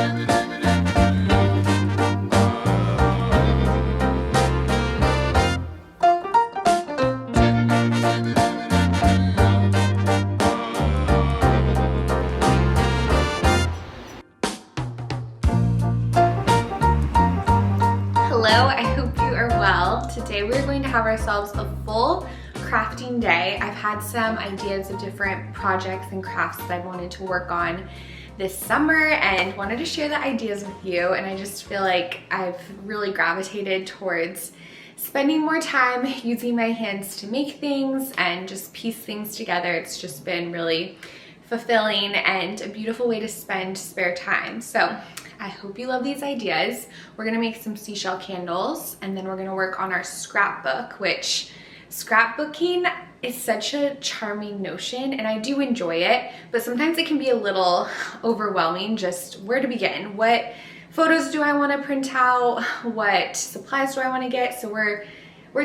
Hello, I hope you are well. Today we're going to have ourselves a full crafting day. I've had some ideas of different projects and crafts that I wanted to work on this summer and wanted to share the ideas with you, and I just feel like I've really gravitated towards spending more time using my hands to make things and just piece things together. It's just been really fulfilling and a beautiful way to spend spare time. So I hope you love these ideas. We're gonna make some seashell candles, and then we're gonna work on our scrapbook, which scrapbooking is such a charming notion, and I do enjoy it, but sometimes it can be a little overwhelming, just where to begin. What photos do I wanna print out? What supplies do I wanna get? So we're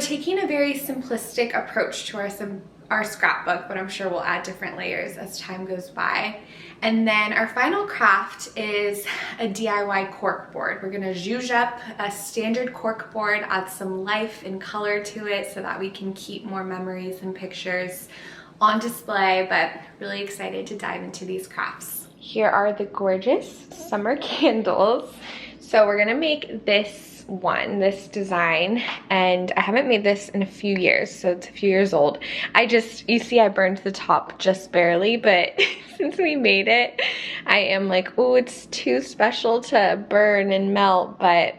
taking a very simplistic approach to our scrapbook, but I'm sure we'll add different layers as time goes by. And then our final craft is a DIY cork board. We're gonna zhuzh up a standard cork board, add some life and color to it so that we can keep more memories and pictures on display, but really excited to dive into these crafts. Here are the gorgeous summer candles. So we're gonna make this design, and I haven't made this in a few years, so it's a few years old. You see I burned the top just barely, but since we made it, I am like, oh, it's too special to burn and melt, but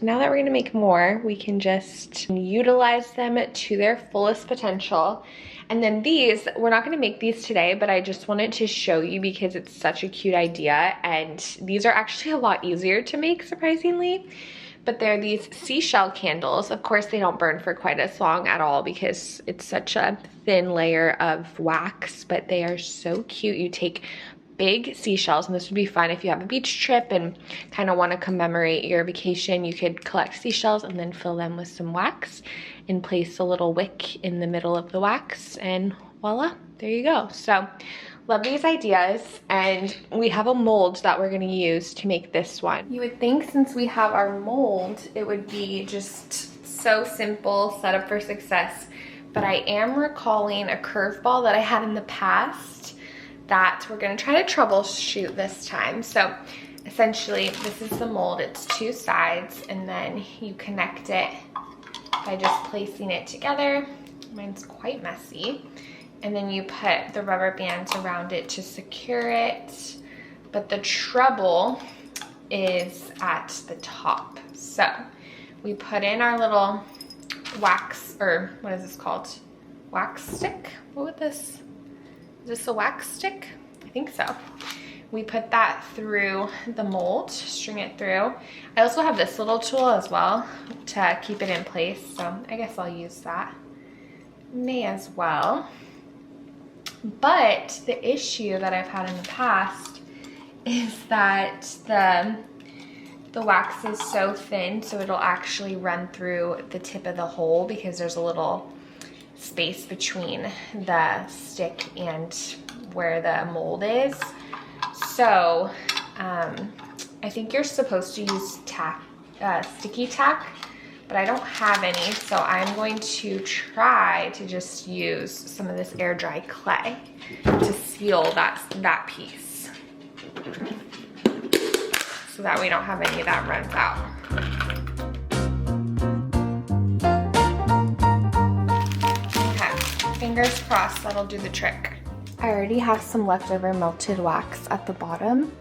now that we're gonna make more, we can just utilize them to their fullest potential. And then these, we're not gonna make these today, but I just wanted to show you because it's such a cute idea, and these are actually a lot easier to make, surprisingly. But they're these seashell candles. Of course, they don't burn for quite as long at all because it's such a thin layer of wax, but they are so cute. You take big seashells, and this would be fun if you have a beach trip and kind of want to commemorate your vacation. You could collect seashells and then fill them with some wax and place a little wick in the middle of the wax, and voila, there you go. So love these ideas, and we have a mold that we're going to use to make this one. You would think since we have our mold, it would be just so simple, set up for success, but I am recalling a curveball that I had in the past that we're going to try to troubleshoot this time. So essentially, this is the mold. It's two sides, and then you connect it by just placing it together. Mine's quite messy. And then you put the rubber bands around it to secure it. But the trouble is at the top. So we put in our little wax, or what is this called? Wax stick? What would this, is this a wax stick? I think so. We put that through the mold, string it through. I also have this little tool as well to keep it in place, so I guess I'll use that. May as well. But the issue that I've had in the past is that the wax is so thin, so it'll actually run through the tip of the hole because there's a little space between the stick and where the mold is. So I think you're supposed to use sticky tack, but I don't have any, so I'm going to try to just use some of this air dry clay to seal that piece so that we don't have any that runs out. Okay, fingers crossed that'll do the trick. I already have some leftover melted wax at the bottom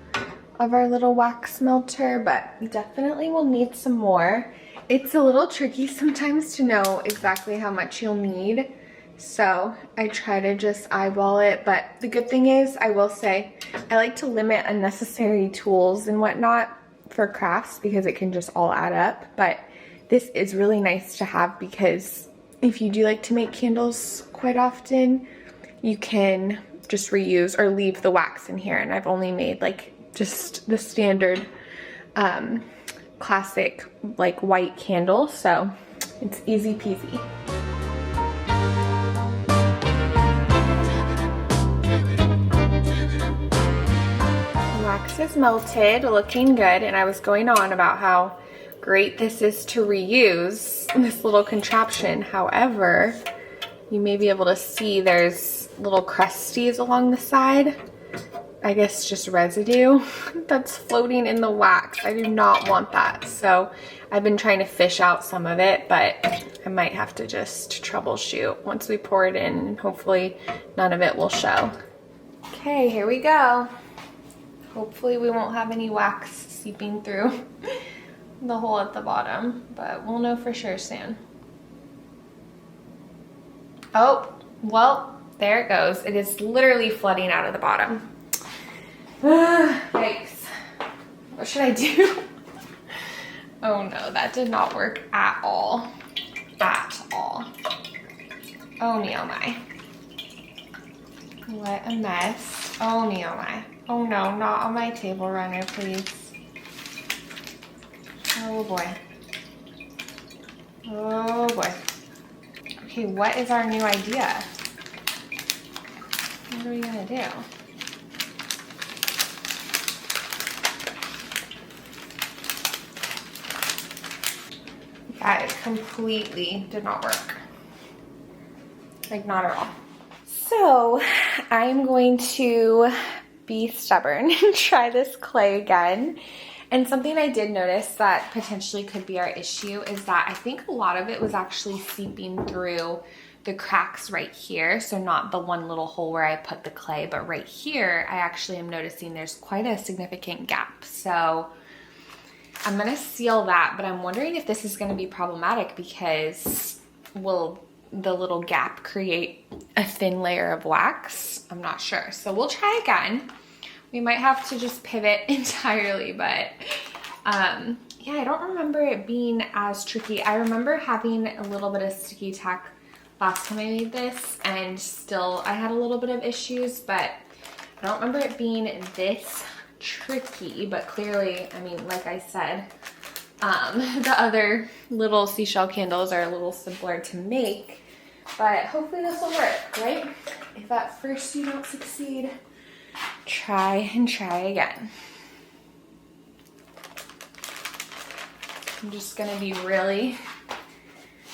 of our little wax melter, but we definitely will need some more. It's a little tricky sometimes to know exactly how much you'll need, so I try to just eyeball it. But the good thing is, I will say, I like to limit unnecessary tools and whatnot for crafts because it can just all add up. But this is really nice to have because if you do like to make candles quite often, you can just reuse or leave the wax in here. And I've only made like just the standard classic like white candle, so it's easy peasy. wax is melted, looking good, and I was going on about how great this is to reuse this little contraption. However, you may be able to see there's little crusties along the side. I guess just residue that's floating in the wax. I do not want that. So I've been trying to fish out some of it, but I might have to just troubleshoot once we pour it in, and hopefully none of it will show. Okay, here we go. Hopefully we won't have any wax seeping through the hole at the bottom, but we'll know for sure soon. Oh, well, there it goes. It is literally flooding out of the bottom. Yikes. What should I do? Oh no, that did not work at all. At all. Oh me, oh my. What a mess. Oh me, oh my. Oh no, not on my table runner, please. Oh boy. Oh boy. Okay, what is our new idea? What are we gonna do? Yeah, it completely did not work. Like, not at all. So, I'm going to be stubborn and try this clay again. And something I did notice that potentially could be our issue is that I think a lot of it was actually seeping through the cracks right here. So not the one little hole where I put the clay, but right here, I actually am noticing there's quite a significant gap. So I'm gonna seal that, but I'm wondering if this is gonna be problematic because will the little gap create a thin layer of wax? I'm not sure. So we'll try again. We might have to just pivot entirely, but yeah, I don't remember it being as tricky. I remember having a little bit of sticky tack last time I made this, and still I had a little bit of issues, but I don't remember it being this tricky. But clearly, I mean, like I said, the other little seashell candles are a little simpler to make, but hopefully this will work, right? If at first you don't succeed, try and try again. I'm just gonna be really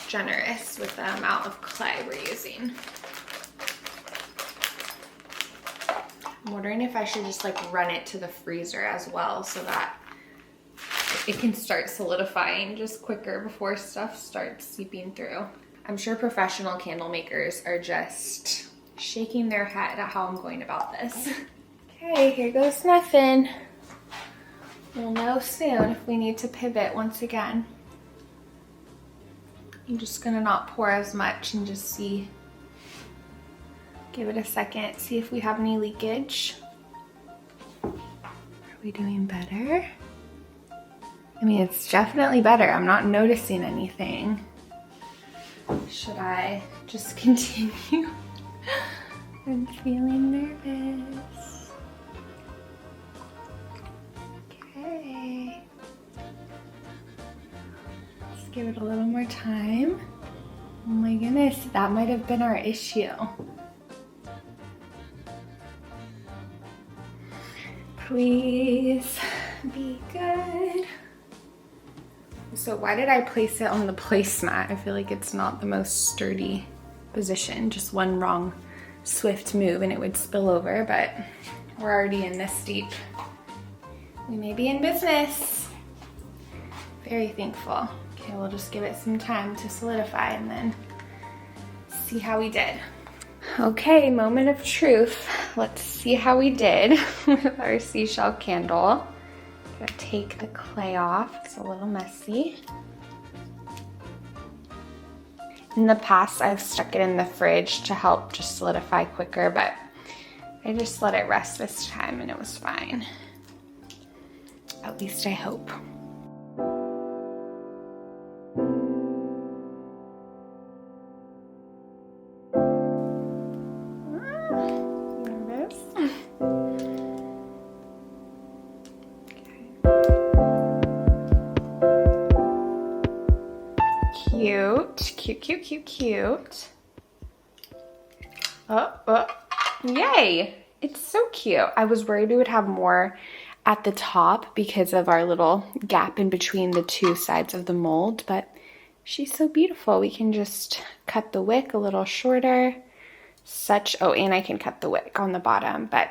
generous with the amount of clay we're using. I'm wondering if I should just like run it to the freezer as well so that it can start solidifying just quicker before stuff starts seeping through. I'm sure professional candle makers are just shaking their head at how I'm going about this. Okay, here goes nothing. We'll know soon if we need to pivot once again. I'm just gonna not pour as much and just see, give it a second, see if we have any leakage. Are we doing better? I mean, it's definitely better. I'm not noticing anything. Should I just continue? I'm feeling nervous. Okay. Let's give it a little more time. Oh my goodness, that might have been our issue. Please be good. So why did I place it on the placemat? I feel like it's not the most sturdy position. Just one wrong swift move and it would spill over, but we're already in this deep. We may be in business. Very thankful. Okay, we'll just give it some time to solidify and then see how we did. Okay, moment of truth. Let's see how we did with our seashell candle. Gotta take the clay off, it's a little messy. In the past, I've stuck it in the fridge to help just solidify quicker, but I just let it rest this time and it was fine. At least I hope. Nervous? Cute. Oh, yay! It's so cute. I was worried we would have more at the top because of our little gap in between the two sides of the mold, but she's so beautiful. We can just cut the wick a little shorter. Oh, and I can cut the wick on the bottom, but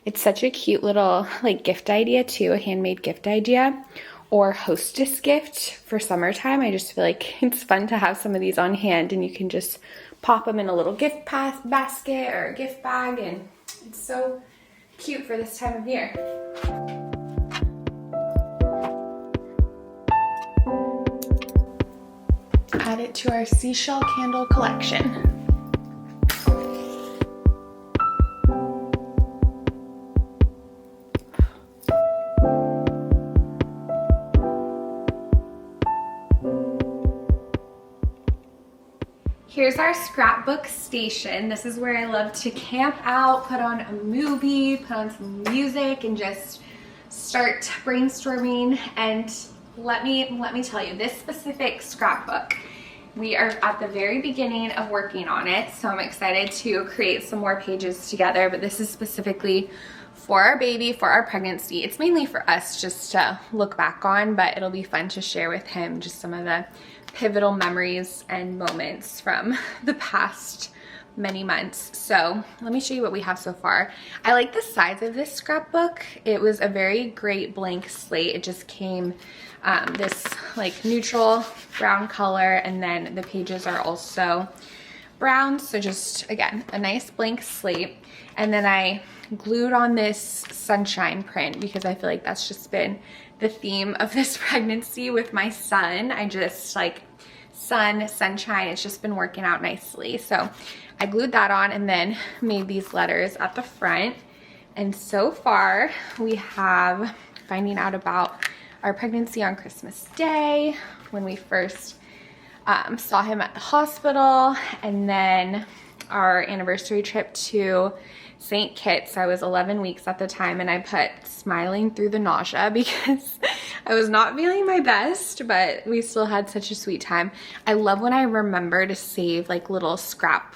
it's such a cute little like gift idea too, a handmade gift idea or hostess gift for summertime. I just feel like it's fun to have some of these on hand, and you can just pop them in a little gift basket or a gift bag, and it's so cute for this time of year. Add it to our seashell candle collection. Here's our scrapbook station. This is where I love to camp out, put on a movie, put on some music, and just start brainstorming. And let me tell you, this specific scrapbook, we are at the very beginning of working on it, so I'm excited to create some more pages together, but this is specifically for our baby, for our pregnancy. It's mainly for us just to look back on, but it'll be fun to share with him just some of the pivotal memories and moments from the past many months. So let me show you what we have so far. I like the size of this scrapbook. It was a very great blank slate. It just came this like neutral brown color, and then the pages are also brown. So just again, a nice blank slate. And then I glued on this sunshine print because I feel like that's just been the theme of this pregnancy with my son. I just like sunshine, it's just been working out nicely. So I glued that on and then made these letters at the front. And so far we have finding out about our pregnancy on Christmas Day when we first saw him at the hospital, and then our anniversary trip to St. Kitts. I was 11 weeks at the time, and I put smiling through the nausea because I was not feeling my best, but we still had such a sweet time. I love when I remember to save like little scrap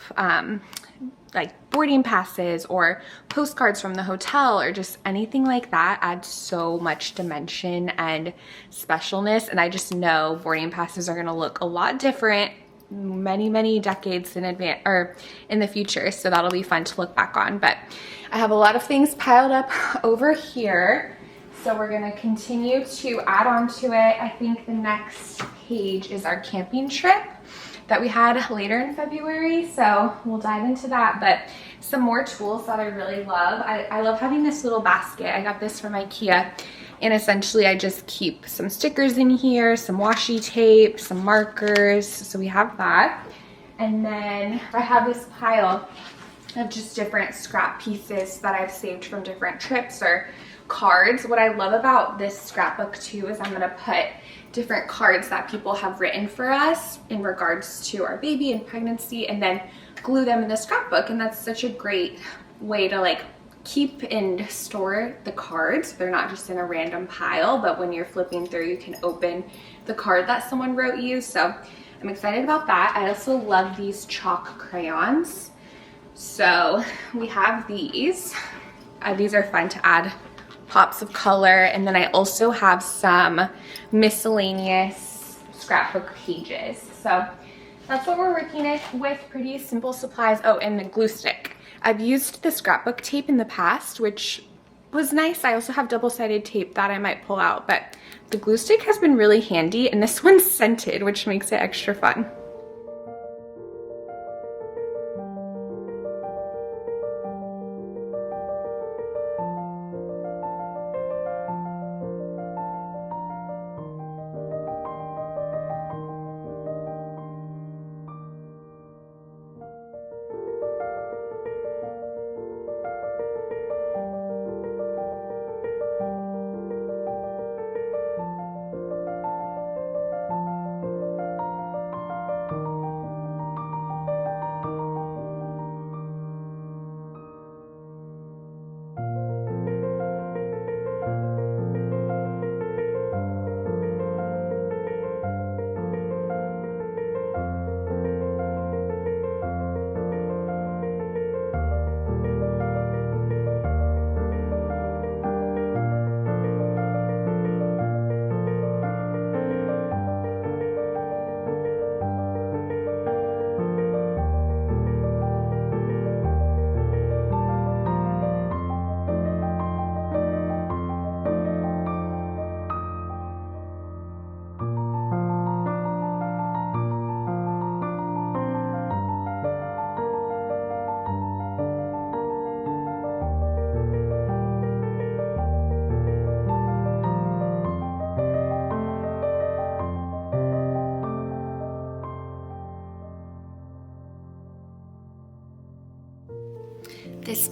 like boarding passes or postcards from the hotel or just anything like that. Adds so much dimension and specialness, and I just know boarding passes are gonna look a lot different many decades in advance or in the future, so that'll be fun to look back on. But I have a lot of things piled up over here, so we're gonna continue to add on to it. I think the next page is our camping trip that we had later in February, so we'll dive into that. But some more tools that I really love. I love having this little basket. I got this from IKEA, and essentially I just keep some stickers in here, some washi tape, some markers, so we have that. And then I have this pile of just different scrap pieces that I've saved from different trips or cards. What I love about this scrapbook too is I'm gonna put different cards that people have written for us in regards to our baby and pregnancy, and then glue them in the scrapbook. And that's such a great way to like keep and store the cards. They're not just in a random pile, but when you're flipping through, you can open the card that someone wrote you. So I'm excited about that. I also love these chalk crayons. So we have these. These are fun to add pops of color. And then I also have some miscellaneous scrapbook pages. So that's what we're working with, pretty simple supplies. Oh, and the glue stick. I've used the scrapbook tape in the past, which was nice. I also have double-sided tape that I might pull out, but the glue stick has been really handy, and this one's scented, which makes it extra fun.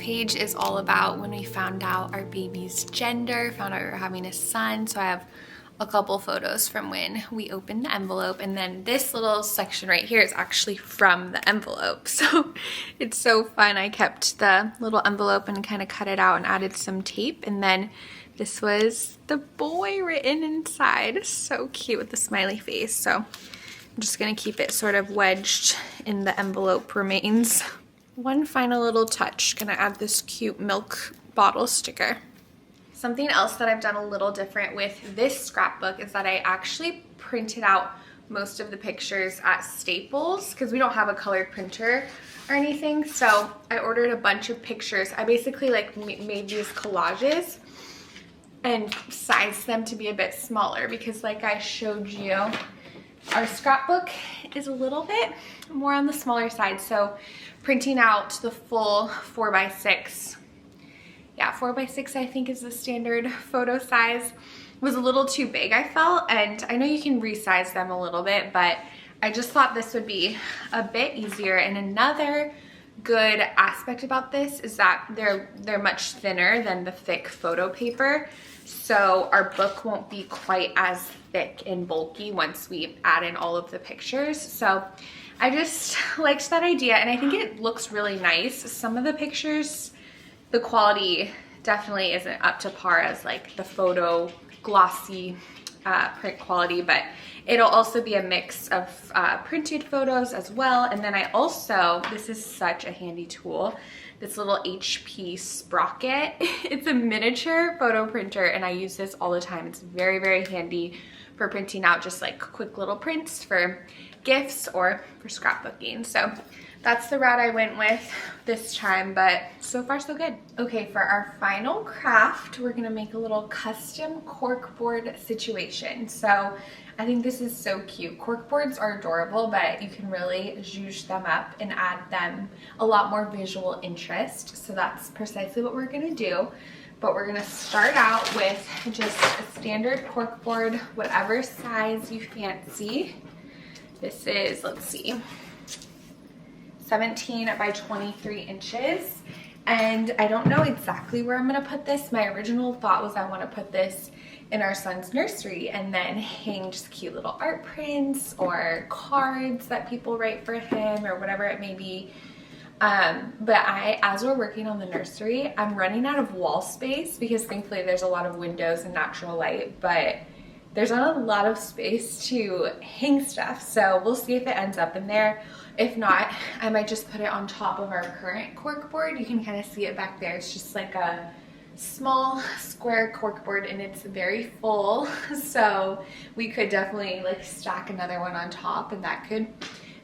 page is all about when we found out our baby's gender, found out we were having a son. So I have a couple photos from when we opened the envelope, and then this little section right here is actually from the envelope. So it's so fun. I kept the little envelope and kind of cut it out and added some tape, and then this was the boy written inside. So cute with the smiley face. So I'm just gonna keep it sort of wedged in the envelope remains. One final little touch, gonna add this cute milk bottle sticker. Something else that I've done a little different with this scrapbook is that I actually printed out most of the pictures at Staples because we don't have a colored printer or anything. So I ordered a bunch of pictures. I basically like made these collages and sized them to be a bit smaller because, like I showed you, our scrapbook is a little bit more on the smaller side. So printing out the full 4x6, yeah, 4x6 I think is the standard photo size, was a little too big, I felt. And I know you can resize them a little bit, but I just thought this would be a bit easier. And another good aspect about this is that they're much thinner than the thick photo paper. So our book won't be quite as thick and bulky once we add in all of the pictures. So I just liked that idea, and I think it looks really nice. Some of the pictures, the quality definitely isn't up to par as like the photo glossy print quality, but it'll also be a mix of printed photos as well. And then I also, this is such a handy tool, this little HP sprocket. It's a miniature photo printer, and I use this all the time. It's very, very handy for printing out just like quick little prints for gifts or for scrapbooking. So that's the route I went with this time, but so far so good. Okay, for our final craft, we're gonna make a little custom corkboard situation. So I think this is so cute. Corkboards are adorable, but you can really zhuzh them up and add them a lot more visual interest. So that's precisely what we're gonna do. But we're gonna start out with just a standard corkboard, whatever size you fancy. This is, let's see, 17 by 23 inches. And I don't know exactly where I'm gonna put this. My original thought was I wanna put this in our son's nursery and then hang just cute little art prints or cards that people write for him or whatever it may be. But as we're working on the nursery, I'm running out of wall space because thankfully there's a lot of windows and natural light, but there's not a lot of space to hang stuff. So we'll see if it ends up in there. If not, I might just put it on top of our current corkboard. You can kind of see it back there. It's just like a small square corkboard and it's very full. So we could definitely like stack another one on top and that could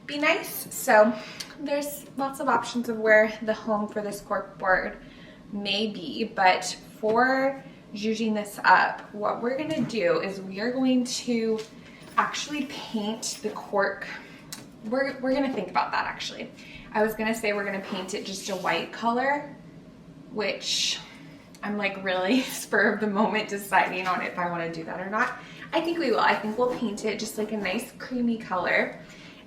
be nice. So there's lots of options of where the home for this corkboard may be, but for zhuzhing this up, what we're gonna do is we are going to actually paint the cork. We're gonna think about that actually. I was gonna say we're gonna paint it just a white color, which I'm like really spur of the moment deciding on if I wanna do that or not. I think we will. I think we'll paint it just like a nice creamy color.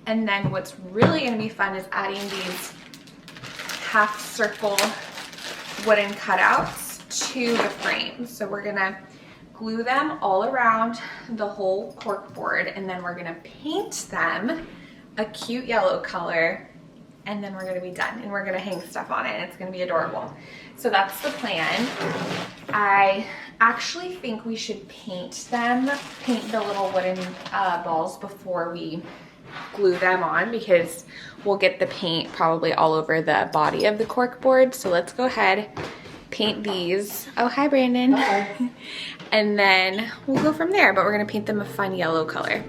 And then what's really gonna be fun is adding these half circle wooden cutouts to the frame. So we're gonna glue them all around the whole corkboard, and then we're gonna paint them a cute yellow color, and then we're gonna be done, and we're gonna hang stuff on it, and it's gonna be adorable. So that's the plan. I actually think we should paint the little wooden balls before we glue them on, because we'll get the paint probably all over the body of the corkboard. So let's go ahead, paint these. Oh, hi Brandon. Hi. And then we'll go from there, but we're gonna paint them a fun yellow color.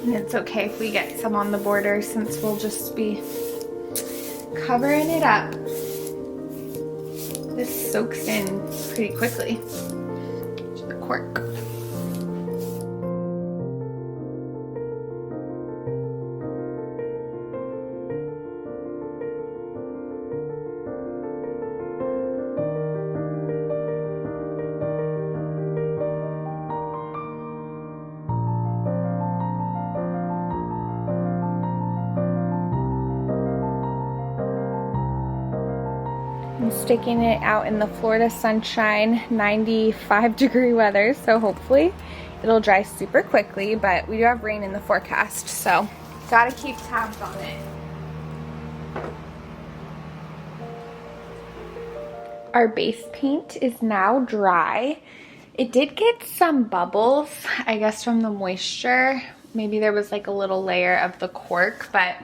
And it's okay if we get some on the border since we'll just be covering it up. This soaks in pretty quickly to the cork. sticking it out in the Florida sunshine, 95-degree weather, so hopefully it'll dry super quickly, but we do have rain in the forecast, so gotta keep tabs on it. Our base paint is now dry. It did get some bubbles, I guess from the moisture. Maybe there was like a little layer of the cork, but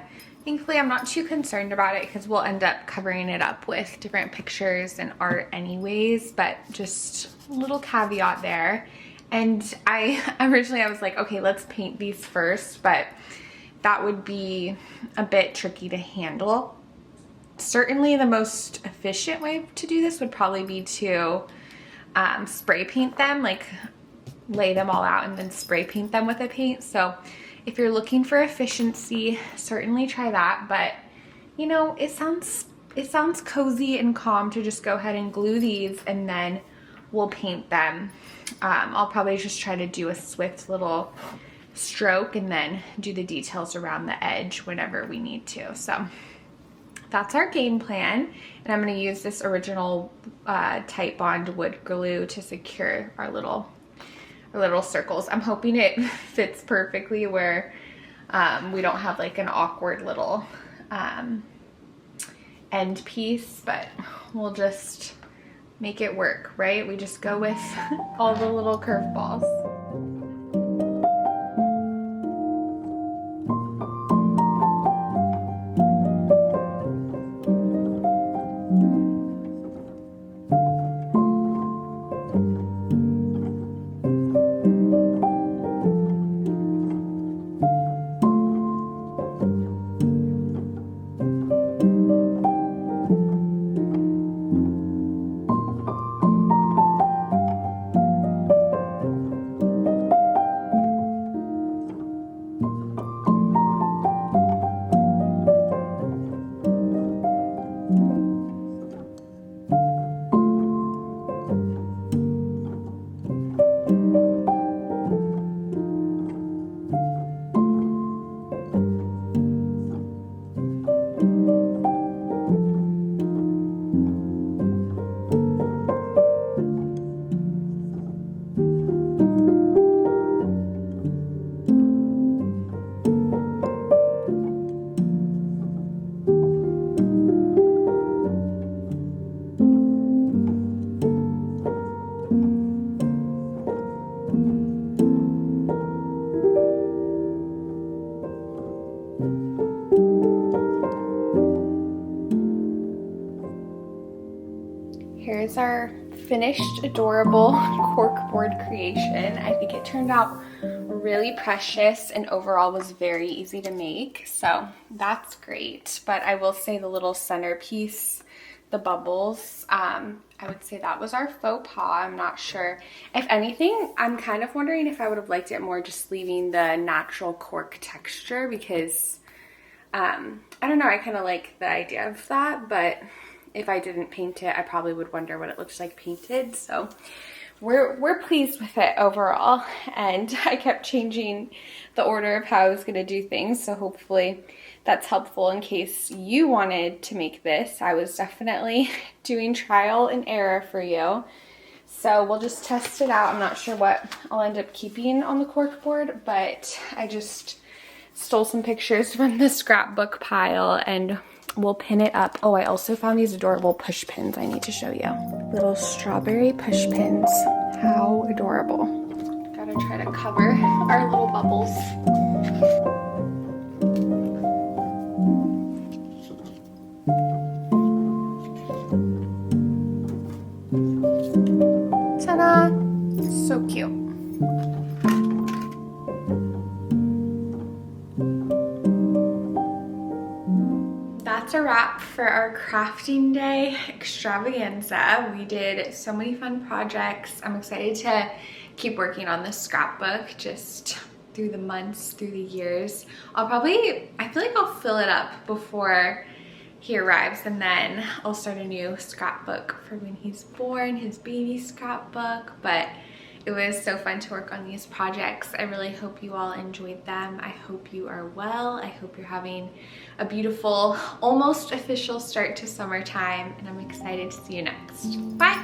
thankfully I'm not too concerned about it because we'll end up covering it up with different pictures and art anyways, but just a little caveat there. And originally I was like, okay, let's paint these first, but that would be a bit tricky to handle. Certainly the most efficient way to do this would probably be to spray paint them, like lay them all out and then spray paint them with a paint. So if you're looking for efficiency, certainly try that. But you know, it sounds cozy and calm to just go ahead and glue these and then we'll paint them. I'll probably just try to do a swift little stroke and then do the details around the edge whenever we need to. So that's our game plan, and I'm going to use this original Type Bond wood glue to secure our little circles. I'm hoping it fits perfectly where we don't have like an awkward little end piece, but we'll just make it work, right? We just go with all the little curveballs. Here's our finished adorable corkboard creation. I think it turned out really precious and overall was very easy to make, so that's great. But I will say the little centerpiece, the bubbles, I would say that was our faux pas. I'm not sure. If anything, I'm kind of wondering if I would have liked it more just leaving the natural cork texture, because I don't know, I kind of like the idea of that, but if I didn't paint it, I probably would wonder what it looks like painted. So we're pleased with it overall, and I kept changing the order of how I was going to do things, so hopefully that's helpful in case you wanted to make this. I was definitely doing trial and error for you, so we'll just test it out. I'm not sure what I'll end up keeping on the corkboard, but I just stole some pictures from the scrapbook pile and we'll pin it up. Oh, I also found these adorable push pins I need to show you. Little strawberry push pins. How adorable. Gotta try to cover our little bubbles. Ta-da! So cute. That's a wrap for our crafting day extravaganza. We did so many fun projects. I'm excited to keep working on this scrapbook just through the months, through the years. I feel like I'll fill it up before he arrives, and then I'll start a new scrapbook for when he's born, his baby scrapbook. But It was so fun to work on these projects. I really hope you all enjoyed them. I hope you are well. I hope you're having a beautiful, almost official start to summertime, and I'm excited to see you next. Bye.